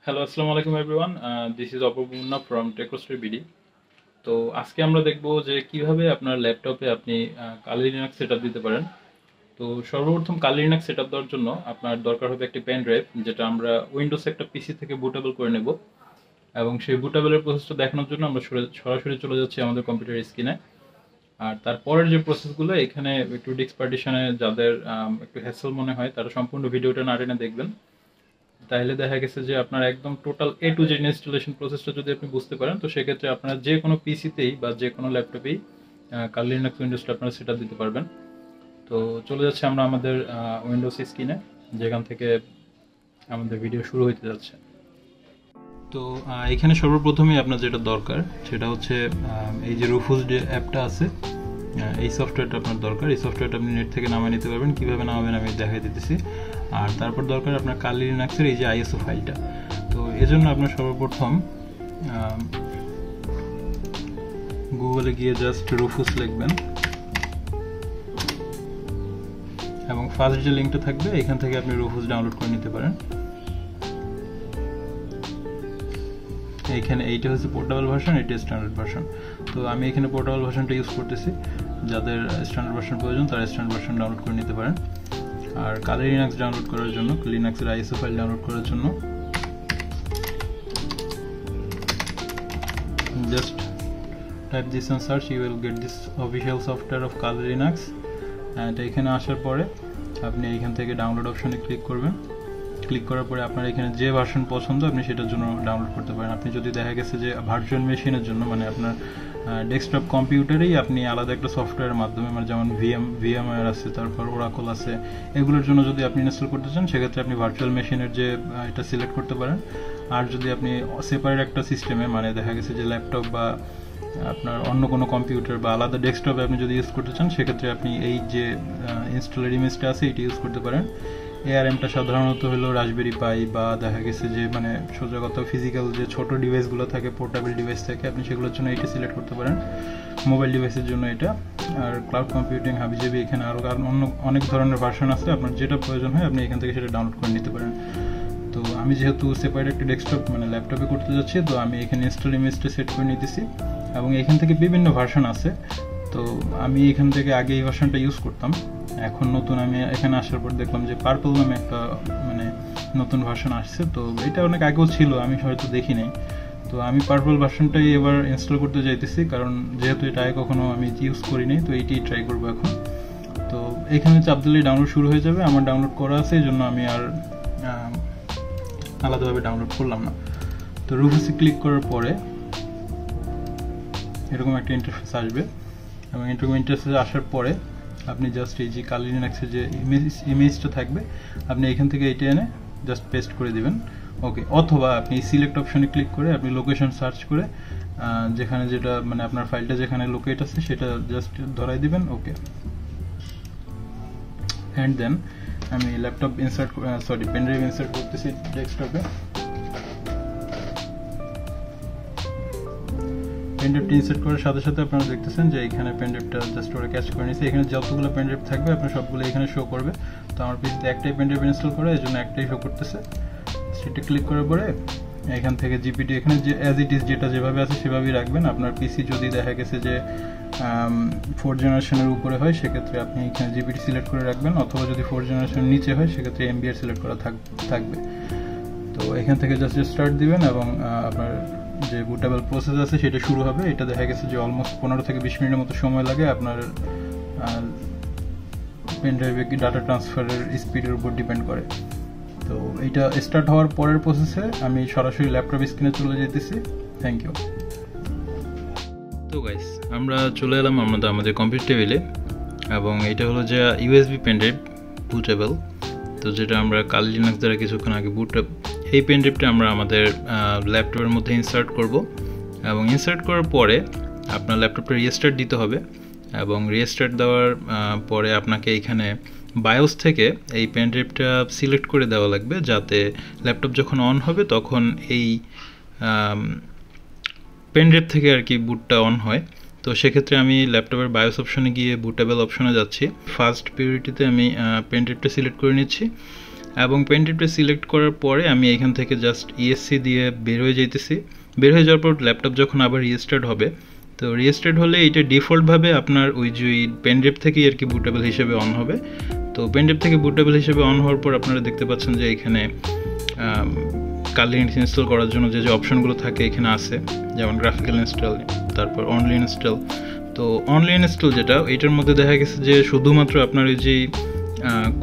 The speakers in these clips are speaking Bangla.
হ্যালো, আসসালামু আলাইকুম everyone. This is Apurba Munna from টেকোস্ট্রি বিডি। তো আজকে আমরা দেখব যে কিভাবে আপনার ল্যাপটপে আপনি কালি লিনাক্স সেটআপ দিতে পারেন। তো সর্বপ্রথম কালি লিনাক্স সেটআপ দেওয়ার জন্য আপনার দরকার হবে একটি পেন ড্রাইভ, যেটা আমরা উইন্ডোজ একটা পিসি থেকে বুটেবল করে নেব। এবং সেই বুটেবলের প্রসেসটা দেখানোর জন্য আমরা সরাসরি চলে যাচ্ছি আমাদের কম্পিউটার স্ক্রিনে। আর তারপরের যে প্রসেসগুলো এখানে একটু ডিস্ক পার্টিশনে যাদের একটু হ্যাসেল মনে হয় তারা সম্পূর্ণ ভিডিওটা না টেনে দেখবেন। তাহলে দেখা গেছে যে আপনার একদম total A to Z installation প্রসেসটা যদি আপনি বুঝতে পারেন, তো সেক্ষেত্রে আপনার যে কোনো পিসিতেই বা যে কোনো ল্যাপটপেই কালি লিনাক্স উইন্ডোজটা আপনারা সেটআপ দিতে পারবেন। তো চলে যাচ্ছে আমরা আমাদের উইন্ডোজ স্ক্রিনে, যেখান থেকে আমাদের ভিডিও শুরু হইতে যাচ্ছে। তো এখানে সর্বপ্রথমেই আপনার যেটা দরকার সেটা হচ্ছে এই যে রুফুস যে অ্যাপটা আছে, এই সফটওয়্যারটা আপনার দরকার। এই সফটওয়্যারটা আপনি নেট থেকে নামিয়ে নিতে পারবেন। কীভাবে নামাবেন আমি দেখাই দিতেছি। আর তারপর দরকার আপনার কালি লিনাক্সের এই যে আইএসও ফাইলটা। তো এজন্য আপনার সর্বপ্রথম গুগলে গিয়ে জাস্ট রুফুস লিখবেন এবং ফার্স্ট যে লিঙ্কটা থাকবে এখান থেকে আপনি রুফুস ডাউনলোড করে নিতে পারেন। এখানে এইটা হচ্ছে পোর্টেবল ভার্সন, এটা স্ট্যান্ডার্ড ভার্সন। তো আমি এখানে পোর্টেবল ভার্সনটা ইউজ করতেছি। যাদের স্ট্যান্ডার্ড ভার্সন প্রয়োজন তারা স্ট্যান্ডার্ড ভার্সন ডাউনলোড করে নিতে পারেন। আর কালি লিনাক্স ডাউনলোড করার জন্য, লিনাক্সের আইএসও ফাইল ডাউনলোড করার জন্য just type this and search, you will get this official software of Kali Linux। and এখানে আসার পরে আপনি এখান থেকে ডাউনলোড অপশনে ক্লিক করবেন। ক্লিক করার পরে আপনার এখানে যে ভার্সন পছন্দ আপনি সেটার জন্য ডাউনলোড করতে পারেন। আপনি যদি দেখা গেছে যে ভার্চুয়াল মেশিনের জন্য, মানে আপনার ডেস্কটপ কম্পিউটারেই আপনি আলাদা একটা সফটওয়্যারের মাধ্যমে, মানে যেমন ভিএমওয়্যার আছে, তারপর ওরাকল আছে, এগুলোর জন্য যদি আপনি ইনস্টল করতে চান সেক্ষেত্রে আপনি ভার্চুয়াল মেশিনের যে এটা সিলেক্ট করতে পারেন। আর যদি আপনি সেপারেট একটা সিস্টেমে, মানে দেখা গেছে যে ল্যাপটপ বা আপনার অন্য কোনো কম্পিউটার বা আলাদা ডেস্কটপে আপনি যদি ইউজ করতে চান সেক্ষেত্রে আপনি এই যে ইনস্টলার ইমেজটা আছে এটি ইউজ করতে পারেন। এআরএমটা সাধারণত হলো রাসবেরি পাই বা দেখা গেছে যে মানে সোজা কথা ফিজিক্যাল যে ছোট ডিভাইসগুলো থাকে, পোর্টেবল ডিভাইস থাকে, আপনি সেগুলোর জন্য এটা সিলেক্ট করতে পারেন। মোবাইল ডিভাইসের জন্য এটা। আর ক্লাউড কম্পিউটিং, হাবিজাবি, এখানে আরও অন্য অনেক ধরনের ভার্সন আছে। আপনার যেটা প্রয়োজন হয় আপনি এখান থেকে সেটা ডাউনলোড করে নিতে পারেন। তো আমি যেহেতু সেপারেট একটা ডেস্কটপ মানে ল্যাপটপে করতে যাচ্ছি, তো আমি এখানে ইনস্টল ইমেজটা সেট করে নিতেছি এবং এখান থেকে বিভিন্ন ভার্সন আছে। তো আমি এখান থেকে আগে এই ভার্সনটা ইউজ করতাম, এখন নতুন আমি এখানে আসার পর দেখলাম যে পার্পল নামে একটা মানে নতুন ভার্সন আসছে। তো এটা অনেক আগেও ছিল, আমি হয়তো দেখি নাই। তো আমি পার্পল ভার্সনটাই এবার ইনস্টল করতে চাইতেছি, কারণ যেহেতু এটা আগে কখনো আমি ইউজ করিনি, তো এইটাই ট্রাই করবো এখন। তো এখানে চাপ দিলেই ডাউনলোড শুরু হয়ে যাবে। আমার ডাউনলোড করা আছে, এই জন্য আমি আর আলাদাভাবে ডাউনলোড করলাম না। তো রুফুসে ক্লিক করার পরে এরকম একটা ইন্টারফেস আসবে এবং এরকম ইন্টারফেসে আসার পরে আপনি জাস্ট এই যে কালি লিনাক্সের যে ইমেজটা থাকবে আপনি এখান থেকে এইটা এনে জাস্ট পেস্ট করে দিবেন। ওকে, অথবা আপনি সিলেক্ট অপশনে ক্লিক করে আপনি লোকেশন সার্চ করে যেখানে যেটা মানে আপনার ফাইলটা যেখানে লোকেট আছে সেটা জাস্ট ধরাই দিবেন। ওকে, অ্যান্ড দেন আমি ল্যাপটপ পেনড্রাইভ ইনসার্ট করতেছি ডেস্কটপে। পেনড্রাইভটি ইনসার্ট করার সাথে সাথে আপনারা দেখতেছেন যে এখানে পেনড্রাইভটা জাস্ট ওরা ক্যাচ করে নিয়েছে। এখানে যতগুলো পেনড্রাইভ থাকবে আপনার সবগুলো এখানে শো করবে। তো আমার পিসিতে একটাই পেনড্রাইভ ইনস্টল করে, এই জন্য একটাই শো করতেছে। সেটা ক্লিক করার পরে এখান থেকে জিপিটি এখানে যে অ্যাজ ইট ইজ যেটা যেভাবে আছে সেভাবেই রাখবেন। আপনার পিসি যদি দেখা গেছে যে 4th জেনারেশনের উপরে হয় সেক্ষেত্রে আপনি এখানে জিপিটি সিলেক্ট করে রাখবেন, অথবা যদি 4th জেনারেশনের নিচে হয় সেক্ষেত্রে এমবিআর সিলেক্ট করা থাকবে। তো এখান থেকে জাস্ট স্টার্ট দিবেন এবং আপনার যে বুটেবল প্রসেস আছে সেটা শুরু হবে। এটা দেখা গেছে যে অলমোস্ট 15 থেকে 20 মিনিটের মতো সময় লাগে। আপনার পেন ড্রাইভে কি ডাটা ট্রান্সফারের স্পিডের উপর ডিপেন্ড করে। তো এইটা স্টার্ট হওয়ার পরের প্রসেসে আমি সরাসরি ল্যাপটপ স্ক্রিনে চলে যেতেছি। Thank you. তো গাইস, আমরা চলে এলাম আমাদের কম্পিউটার টেবিলে এবং এটা হলো যে ইউএসবি পেন ড্রাইভ বুটেবল। তো যেটা আমরা কালি লিনাক্স দ্বারা কিছুক্ষণ আগে এই পেন ড্রাইভটা আমরা আমাদের ল্যাপটপের মধ্যে ইনসার্ট করব এবং ইনসার্ট করার পরে আপনার ল্যাপটপটা রিস্টার্ট দিতে হবে এবং রিস্টার্ট দেওয়ার পরে আপনাকে এইখানে বায়োস থেকে এই পেন ড্রাইভটা সিলেক্ট করে দেওয়া লাগবে, যাতে ল্যাপটপ যখন অন হবে তখন এই পেন ড্রাইভ থেকে আর কি বুটটা অন হয়। তো সেক্ষেত্রে আমি ল্যাপটপের বায়োস অপশনে গিয়ে বুটেবল অপশনে যাচ্ছি। ফার্স্ট প্রায়োরিটিতে আমি পেন ড্রাইভটা সিলেক্ট করে নিচ্ছি এবং পেন ড্রাইভটা সিলেক্ট করার পরে আমি এখান থেকে জাস্ট ইএসসি দিয়ে বের হয়ে যাইতেছি। বের হয়ে যাওয়ার পর ল্যাপটপ যখন আবার রিস্টার্ট হবে, তো রিস্টার্ট হলে এটা ডিফল্টভাবে আপনার ওই যে পেন ড্রাইভ থেকেই আর কি বুটেবল হিসেবে অন হবে। তো পেন ড্রাইভ থেকে বুটেবল হিসেবে অন হওয়ার পর আপনারা দেখতে পাচ্ছেন যে এখানে কালি লিনাক্স ইনস্টল করার জন্য যে অপশনগুলো থাকে এখানে আছে, যেমন গ্রাফিক্যাল ইনস্টল, তারপর অনলি ইনস্টল। তো অনলি ইনস্টল যেটা, এটার মধ্যে দেখা গেছে যে শুধুমাত্র আপনার ওই যে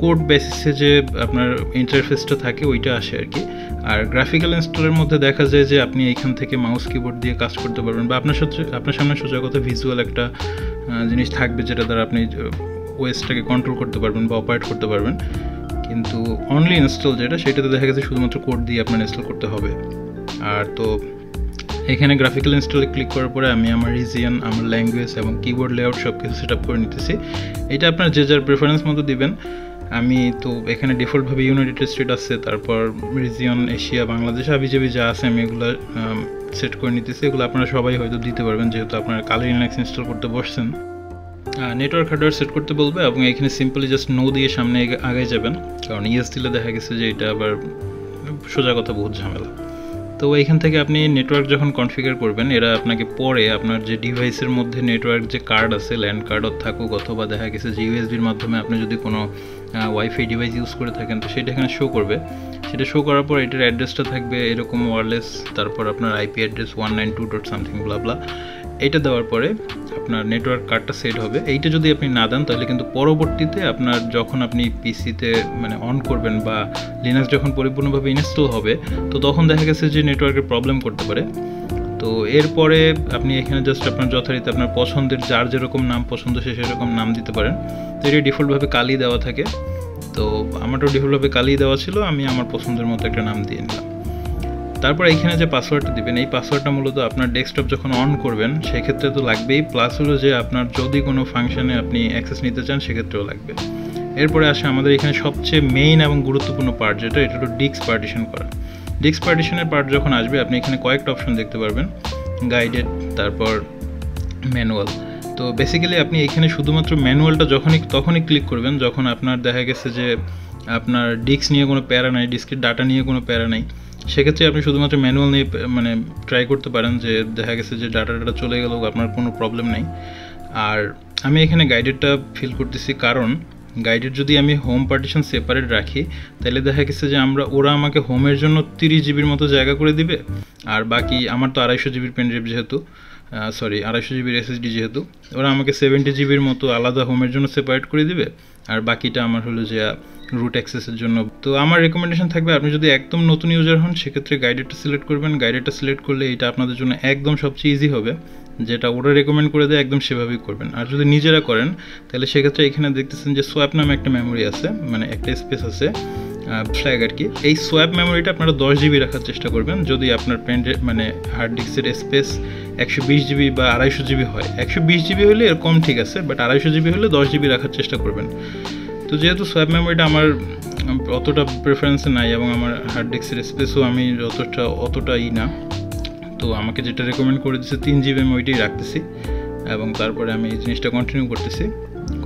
কোড বেসিসে যে আপনার ইন্টারফেসটা থাকে ওইটা আসে আর কি। আর গ্রাফিক্যাল ইনস্টলের মধ্যে দেখা যায় যে আপনি এইখান থেকে মাউস কিবোর্ড দিয়ে কাজ করতে পারবেন, বা আপনার সামনে সোজা কথা ভিজুয়াল একটা জিনিস থাকবে যেটা দ্বারা আপনি ওয়েসটাকে কন্ট্রোল করতে পারবেন বা অপারেট করতে পারবেন। কিন্তু অনলি ইনস্টল যেটা, সেটাতে দেখা গেছে শুধুমাত্র কোড দিয়ে আপনার ইনস্টল করতে হবে। আর তো এখানে গ্রাফিক্যাল ইনস্টলে ক্লিক করার পরে আমি আমার রিজিয়ন, আমার ল্যাঙ্গুয়েজ এবং কিবোর্ড লেআউট সব কিছু সেট আপ করে নিতেছি। এটা আপনার যে যার প্রেফারেন্স মতো দিবেন। আমি তো এখানে ডিফল্টভাবে ইউনাইটেড স্টেট আছে, তারপর রিজিয়ন, এশিয়া, বাংলাদেশ, আবিজাবি যা আছে আমি এগুলো সেট করে নিতেছি। এগুলো আপনারা সবাই হয়তো দিতে পারবেন যেহেতু আপনারা কালি লিনাক্স ইনস্টল করতে বসছেন। নেটওয়ার্ক হার্ডওয়্যার সেট করতে বলবে এবং এখানে সিম্পলি জাস্ট নো দিয়ে সামনে আগে যাবেন, কারণ ইএস দিলে দেখা গেছে যে এটা আবার সোজা কথা বহুত ঝামেলা। তো এইখান থেকে আপনি নেটওয়ার্ক যখন কনফিগার করবেন, এরা আপনাকে পরে আপনার যে ডিভাইসের মধ্যে নেটওয়ার্ক যে কার্ড আছে, ল্যান্ড কার্ড থাকুক অথবা দেখা গেছে যে ইউএসবির মাধ্যমে আপনি যদি কোনো ওয়াইফাই ডিভাইস ইউজ করে থাকেন, তো সেটা এখানে শো করবে। সেটা শো করার পর এটার অ্যাড্রেসটা থাকবে এরকম ওয়্যারলেস, তারপর আপনার আইপি অ্যাড্রেস 192.something ব্লা। এইটা দেওয়ার পরে আপনার নেটওয়ার্ক কার্ডটা সেট হবে। এইটা যদি আপনি না দেন তাহলে কিন্তু পরবর্তীতে আপনার যখন আপনি পিসিতে মানে অন করবেন বা লিনাক্স যখন পরিপূর্ণভাবে ইনস্টল হবে, তো তখন দেখা গেছে যে নেটওয়ার্কের প্রবলেম করতে পারে। তো এরপরে আপনি এখানে জাস্ট আপনার যথারীতি আপনার পছন্দের যার যেরকম নাম পছন্দ সে সেরকম নাম দিতে পারেন। তো এটা ডিফল্টভাবে কালি দেওয়া থাকে, তো আমারটাও ডিফল্টভাবে কালি দেওয়া ছিল, আমি আমার পছন্দের মতো একটা নাম দিয়ে নিলাম। তারপর এখানে যে পাসওয়ার্ডটা দিবেন, এই পাসওয়ার্ডটা মূলত আপনার ডেস্কটপ যখন অন করবেন সেক্ষেত্রে তো লাগবেই, প্লাস হলো যে আপনার যদি কোনো ফাংশনে আপনি অ্যাক্সেস নিতে চান সেক্ষেত্রেও লাগবে। এরপরে আসে আমাদের এখানে সবচেয়ে মেইন এবং গুরুত্বপূর্ণ পার্ট যেটা, এটা হলো ডিস্ক পার্টিশন করা। ডিস্ক পার্টিশনের পার্ট যখন আসবে আপনি এখানে কয়েকটা অপশন দেখতে পারবেন, গাইডেড, তারপর ম্যানুয়াল। তো বেসিক্যালি আপনি এখানে শুধুমাত্র ম্যানুয়ালটা তখনই ক্লিক করবেন যখন আপনার দেখা গেছে যে আপনার ডিস্ক নিয়ে কোনো প্যারা নাই, ডিস্কের ডাটা নিয়ে কোনো প্যারা নাই। সেক্ষেত্রে আপনি শুধুমাত্র ম্যানুয়াল নিয়ে মানে ট্রাই করতে পারেন, যে দেখা গেছে যে ডাটা চলে গেলেও আপনার কোনো প্রবলেম নেই। আর আমি এখানে গাইডেডটা ফিল করতেছি, কারণ গাইডেড যদি আমি হোম পার্টিশন সেপারেট রাখি তাহলে দেখা গেছে যে ওরা আমাকে হোমের জন্য 30 জিবির মতো জায়গা করে দিবে, আর বাকি আমার তো 250 জিবির পেন ড্রাইভ যেহেতু, 250 জিবির এসএসডি যেহেতু, ওরা আমাকে 70 জিবির মতো আলাদা হোমের জন্য সেপারেট করে দিবে, আর বাকিটা আমার হলো যে রুট অ্যাক্সেসের জন্য। তো আমার রেকমেন্ডেশন থাকবে আপনি যদি একদম নতুন ইউজার হন সেক্ষেত্রে গাইডেডটা সিলেক্ট করবেন। গাইডেডটা সিলেক্ট করলে এটা আপনাদের জন্য একদম সবচেয়ে ইজি হবে, যেটা ওরা রেকমেন্ড করে দেয় একদম সেভাবেই করবেন। আর যদি নিজেরা করেন তাহলে সেক্ষেত্রে এখানে দেখতেছেন যে সোয়াপ নামে একটা মেমোরি আছে, মানে একটা স্পেস আছে ফ্ল্যাগ আর কি। এই সোয়াপ মেমোরিটা আপনারা 10 জিবি রাখার চেষ্টা করবেন। যদি আপনার মানে হার্ড ডিস্কের স্পেস 120 জিবি বা 250 জিবি হয়, 120 জিবি হলে এরকম ঠিক আছে, বাট 250 জিবি হলে 10 জিবি রাখার চেষ্টা করবেন। তো যেহেতু সোয়াপ মেমোরিটা আমার অতটা প্রেফারেন্সে নাই এবং আমার হার্ড ডিস্কের স্পেসও আমি অতটাই না, তো আমাকে যেটা রেকমেন্ড করে দিচ্ছে 3 জিবি আমি ওইটাই রাখতেছি, এবং তারপরে আমি এই জিনিসটা কন্টিনিউ করতেছি।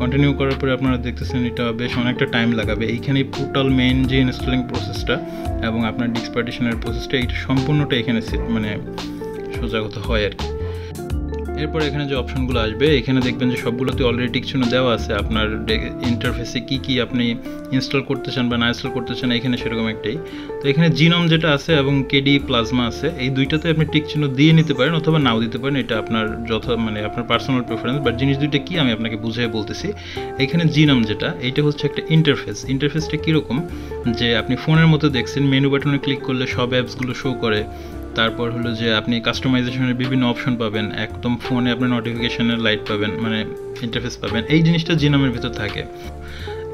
কন্টিনিউ করার পরে আপনারা দেখতেছেন এটা বেশ অনেকটা টাইম লাগাবে। এইখানে টোটাল মেইন যে ইনস্টলিং প্রসেসটা এবং আপনার ডিস্ক পার্টিশনের প্রসেসটা এইটা সম্পূর্ণটা এখানে মানে সোজা কথা হয় আর কি। এরপর এখানে যে অপশনগুলো আসবে এখানে দেখবেন যে সবগুলোতে অলরেডি টিকচিহ্ন দেওয়া আছে, আপনার ইন্টারফেসে কি আপনি ইনস্টল করতে চান বা না ইনস্টল করতে চান এখানে সেরকম একটাই। তো এখানে জিনোম যেটা আছে এবং কেডি প্লাজমা আছে, এই দুইটাতে আপনি টিকচিহ্ন দিয়ে নিতে পারেন অথবা নাও দিতে পারেন, এটা আপনার মানে আপনার পার্সোনাল প্রেফারেন্স। বাট জিনিস দুইটা কি আমি আপনাকে বুঝিয়ে বলতেছি। এখানে জিনোম যেটা, এইটা হচ্ছে একটা ইন্টারফেসটা কীরকম, যে আপনি ফোনের মধ্যে দেখছেন মেনু বাটনে ক্লিক করলে সব অ্যাপসগুলো শো করে, তারপর হলো যে আপনি কাস্টমাইজেশনের বিভিন্ন অপশন পাবেন, একদম ফোনে আপনি নোটিফিকেশনের লাইট পাবেন, মানে ইন্টারফেস পাবেন। এই জিনিসটা জিনোমের ভিতর থাকে।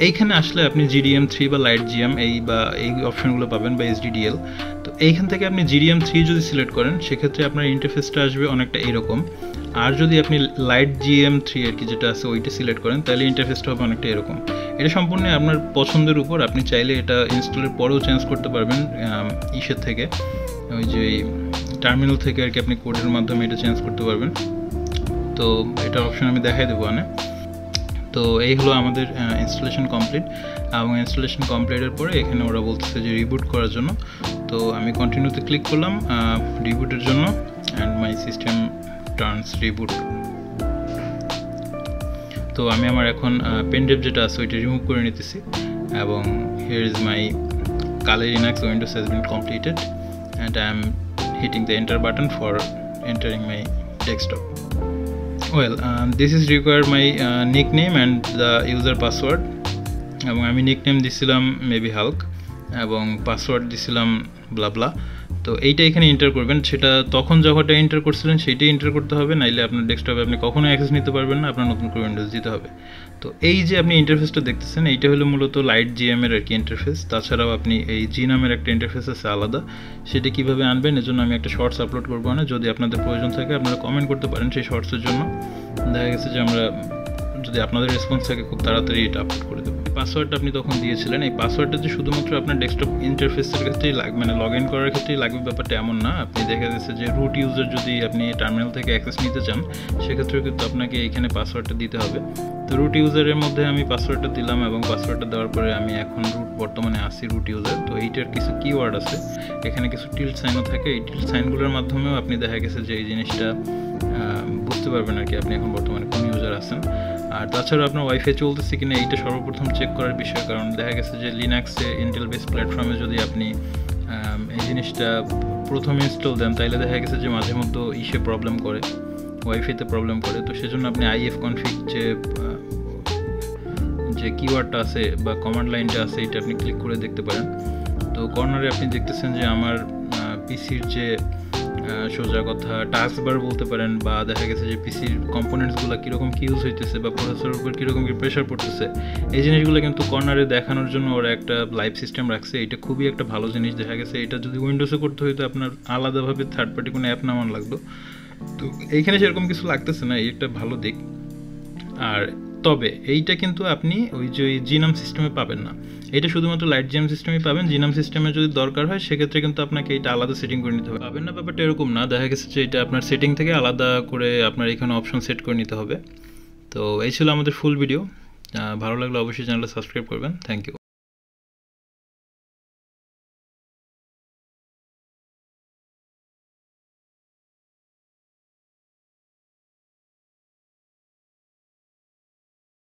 এইখানে আসলে আপনি GDM3 বা লাইট জিএম এই অপশনগুলো পাবেন, বা SDDL। তো এইখান থেকে আপনি GDM3 যদি সিলেক্ট করেন সেক্ষেত্রে আপনার ইন্টারফেসটা আসবে অনেকটা এরকম। আর যদি আপনি লাইট GM3 আর কি যেটা আছে ওইটা সিলেক্ট করেন তাহলে ইন্টারফেসটা হবে অনেকটা এরকম। এটা সম্পূর্ণ আপনার পছন্দের উপর, আপনি চাইলে এটা ইনস্টলের পরেও চেঞ্জ করতে পারবেন ইসের থেকে, ওই যে টার্মিনাল থেকে আর কি আপনি কোডের মাধ্যমে এটা চেঞ্জ করতে পারবেন। তো এটা অপশন আমি দেখাই দেবো। তো তো এই হলো আমাদের ইনস্টলেশন কমপ্লিট, এবং ইনস্টলেশন কমপ্লিটের পরে এখানে ওরা বলতেছে যে রিবুট করার জন্য। তো আমি কন্টিনিউতে ক্লিক করলাম রিবুটের জন্য, and my system turns reboot. তো আমি আমার এখন পেন ড্রাইভ যেটা আছে ওইটা রিমুভ করে নিতেছি, এবং here is my Kali Linux Windows has been completed, and I am hitting the enter button for entering my desktop. Well, this is require my nickname and the user password, এবং আমি নিকনেম দিছিলাম মেবি হাল্ক এবং পাসওয়ার্ড দিছিলাম ব্লাবলা। তো এইটা এখানে এন্টার করবেন, সেটা তখন যখনটা এন্টার করছিলেন সেইটাই এন্টার করতে হবে, নাইলে আপনার ডেস্কটপে আপনি কখনো অ্যাক্সেস নিতে পারবেন না, আপনার নতুন করে উইন্ডোজ দিতে হবে। তো এই যে আপনি ইন্টারফেসটা দেখতেছেন এইটা হলো মূলত লাইট জিএম এর আর কি ইন্টারফেস। তাছাড়াও আপনি এই জি নামের একটা ইন্টারফেস আছে আলাদা, সেটা কীভাবে আনবেন এর জন্য আমি একটা শর্টস আপলোড করবো না, যদি আপনাদের প্রয়োজন থাকে আপনারা কমেন্ট করতে পারেন সেই শর্টসের জন্য। দেখা গেছে যে আমরা যদি আপনাদের রেসপন্স থাকে খুব তাড়াতাড়ি এটা আপলোড করে দেবো। পাসওয়ার্ডটা আপনি তখন দিয়েছিলেন, এই পাসওয়ার্ডটা যে শুধুমাত্র আপনার ডেস্কটপ ইন্টারফেসের ক্ষেত্রেই লাগবে, মানে লগ ইন করার ক্ষেত্রেই লাগবে ব্যাপারটা এমন না। আপনি দেখা যাচ্ছে যে রুট ইউজার যদি আপনি টার্মিনাল থেকে অ্যাক্সেস নিতে চান সেক্ষেত্রেও কিন্তু আপনাকে এইখানে পাসওয়ার্ডটা দিতে হবে। তো রুট ইউজারের মধ্যে আমি পাসওয়ার্ডটা দিলাম, এবং পাসওয়ার্ডটা দেওয়ার পরে আমি এখন বর্তমানে আসি রুট ইউজার। তো এইটার কিছু কিওয়ার্ড আছে, এখানে কিছু টিল্ট সাইনও থাকে, এই টিল্ট সাইনগুলোর মাধ্যমেও আপনি দেখা গেছে যে এই জিনিসটা বুঝতে পারবেন আর কি আপনি এখন বর্তমানে কোন ইউজার আছেন। আর তাছাড়া আপনার ওয়াইফাই চলতেছে কিনা এইটা সর্বপ্রথম চেক করার বিষয়, কারণ দেখা গেছে যে লিনাক্সে ইন্টেল বেস প্ল্যাটফর্মে যদি আপনি এই জিনিসটা প্রথম ইনস্টল দেন তাইলে দেখা গেছে যে মাঝে মধ্যে ইসে প্রবলেম করে, ওয়াইফাইতে প্রবলেম করে। তো সেজন্য আপনি আইএফ কনফিগ যে কিওয়ার্ডটা আছে বা কমান্ড লাইনটা আছে এটা আপনি ক্লিক করে দেখতে পারেন। তো কর্নারে আপনি দেখতেছেন যে আমার পিসির যে সোজা কথা টাস্কবার বলতে পারেন, বা দেখা গেছে যে পিসির কম্পোনেন্টসগুলো কীরকম কি ইউজ হইতেছে বা প্রসেসরের উপর কীরকম কি প্রেশার পড়তেছে, এই জিনিসগুলো কিন্তু কর্নারে দেখানোর জন্য ওরা একটা লাইভ সিস্টেম রাখছে। এটা খুবই একটা ভালো জিনিস। দেখা গেছে এটা যদি উইন্ডোজে করতে হইতো আপনার আলাদাভাবে থার্ড পার্টি কোনো অ্যাপ নামান লাগতো, তো এইখানে সেরকম কিছু লাগতেছে না, এই একটা ভালো দিক। আর তবে এইটা কিন্তু আপনি ওই যে জিনাম সিস্টেমে পাবেন না, এটা শুধুমাত্র লাইট জিএম সিস্টেমেই পাবেন। জিনাম সিস্টেমে যদি দরকার হয় সেক্ষেত্রে কিন্তু আপনাকে এটা আলাদা সেটিং করে নিতে হবে। পাবেন না ব্যাপারটা এরকম না, দেখা গেছে যে এটা আপনার সেটিং থেকে আলাদা করে আপনার এখানে অপশন সেট করে নিতে হবে। তো এই ছিল আমাদের ফুল ভিডিও, ভালো লাগলে অবশ্যই চ্যানেলটা সাবস্ক্রাইব করবেন। Thank you.